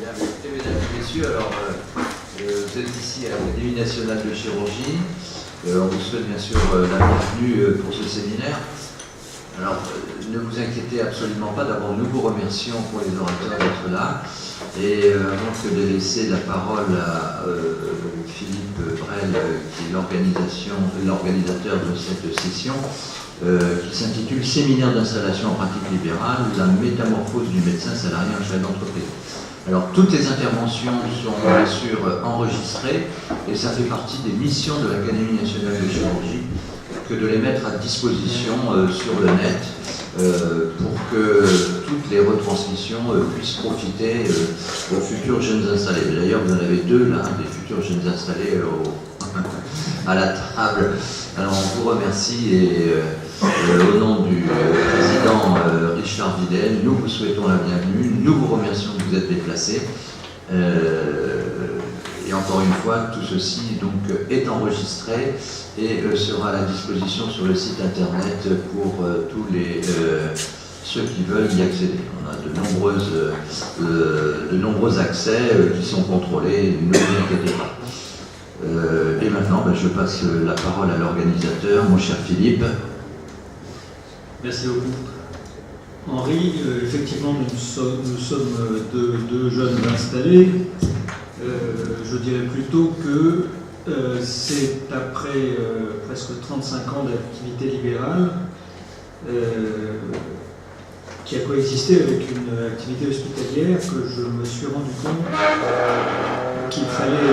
Bien, écoutez, mesdames et messieurs, alors vous êtes ici à l'Académie nationale de chirurgie. On vous souhaite bien sûr la bienvenue pour ce séminaire. Alors, ne vous inquiétez absolument pas. D'abord, nous vous remercions pour les orateurs d'être là. Et avant que de laisser la parole à Philippe Brel, qui est l'organisateur de cette session, qui s'intitule Séminaire d'installation en pratique libérale, la métamorphose du médecin salarié en chef d'entreprise. Alors, toutes les interventions sont bien sûr enregistrées et ça fait partie des missions de l'Académie nationale de chirurgie que de les mettre à disposition sur le net pour que toutes les retransmissions puissent profiter aux futurs jeunes installés. D'ailleurs, vous en avez deux là, des futurs jeunes installés à la table. Alors, on vous remercie et au nom du président Richard Vidal, nous vous souhaitons la bienvenue, nous vous remercions de vous être déplacés. Et encore une fois, tout ceci donc, est enregistré et sera à la disposition sur le site internet pour tous ceux qui veulent y accéder. On a de nombreux accès qui sont contrôlés, ne vous inquiétez pas. Et maintenant, je passe la parole à l'organisateur, mon cher Philippe. Merci beaucoup. Henri, effectivement, nous sommes deux jeunes installés. Je dirais plutôt que c'est après presque 35 ans d'activité libérale qui a coexisté avec une activité hospitalière que je me suis rendu compte qu'il fallait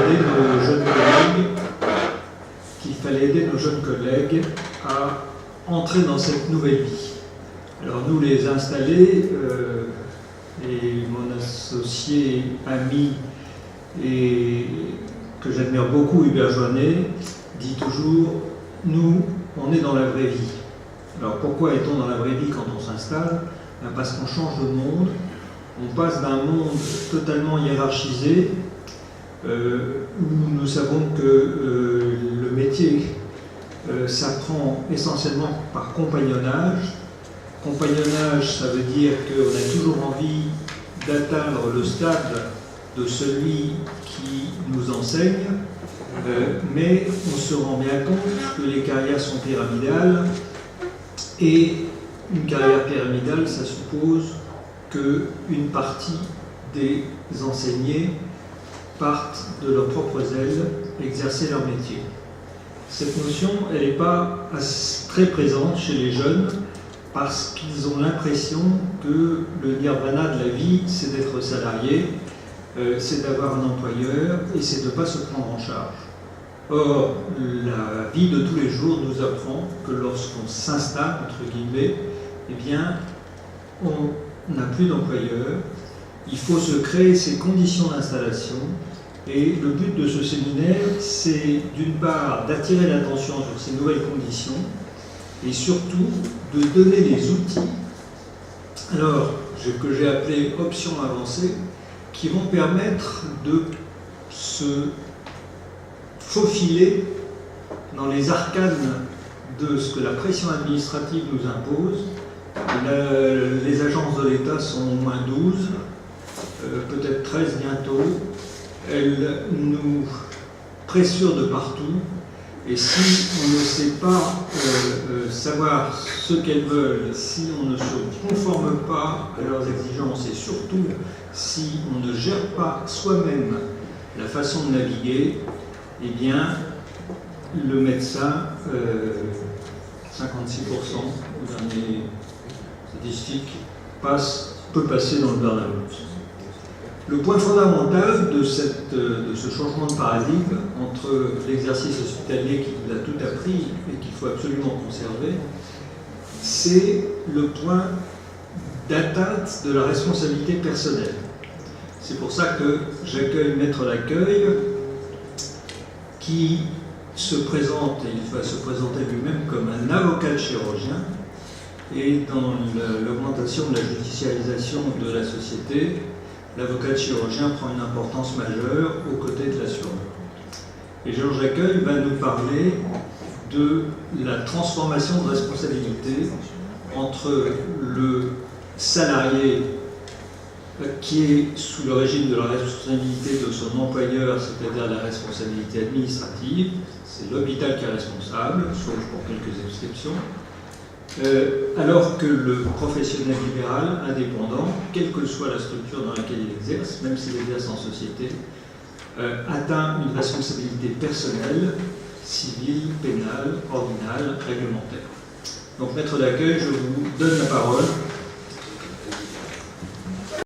aider nos jeunes collègues à entrer dans cette nouvelle vie. Alors nous les installés et mon associé, ami et que j'admire beaucoup, Hubert Joannet, dit toujours « nous, on est dans la vraie vie ». Alors pourquoi est-on dans la vraie vie quand on s'installe? Parce qu'on change de monde, on passe d'un monde totalement hiérarchisé où nous savons que le métier s'apprend essentiellement par compagnonnage. Compagnonnage, ça veut dire qu'on a toujours envie d'atteindre le stade de celui qui nous enseigne, mais on se rend bien compte que les carrières sont pyramidales et une carrière pyramidale, ça suppose qu'une partie des enseignés partent de leurs propres ailes exercer leur métier. Cette notion, elle n'est pas très présente chez les jeunes parce qu'ils ont l'impression que le nirvana de la vie, c'est d'être salarié, c'est d'avoir un employeur et c'est de ne pas se prendre en charge. Or, la vie de tous les jours nous apprend que lorsqu'on s'installe, entre guillemets, eh bien, on n'a plus d'employeur, il faut se créer ces conditions d'installation. Et le but de ce séminaire, c'est d'une part d'attirer l'attention sur ces nouvelles conditions et surtout de donner les outils, alors que j'ai appelé options avancées, qui vont permettre de se faufiler dans les arcanes de ce que la pression administrative nous impose. Les agences de l'État sont au moins 12, peut-être 13 bientôt. Elles nous pressurent de partout et si on ne sait pas savoir ce qu'elles veulent, si on ne se conforme pas à leurs exigences et surtout si on ne gère pas soi-même la façon de naviguer, eh bien le médecin, 56% aux dernières statistiques, peut passer dans le burn-out. Le point fondamental de ce changement de paradigme entre l'exercice hospitalier qui nous a tout appris et qu'il faut absolument conserver, c'est le point d'atteinte de la responsabilité personnelle. C'est pour ça que j'accueille Maître Laccueil qui se présente, et il va se présenter lui-même comme un avocat de chirurgien, et dans l'augmentation de la judiciarisation de la société, l'avocat de chirurgien prend une importance majeure aux côtés de l'assureur. Et Georges Accueil va nous parler de la transformation de responsabilité entre le salarié qui est sous le régime de la responsabilité de son employeur, c'est-à-dire la responsabilité administrative. C'est l'hôpital qui est responsable, sauf pour quelques exceptions. Alors que le professionnel libéral indépendant, quelle que soit la structure dans laquelle il exerce, même s'il exerce en société, atteint une responsabilité personnelle, civile, pénale, ordinale, réglementaire. Donc, maître d'accueil, je vous donne la parole.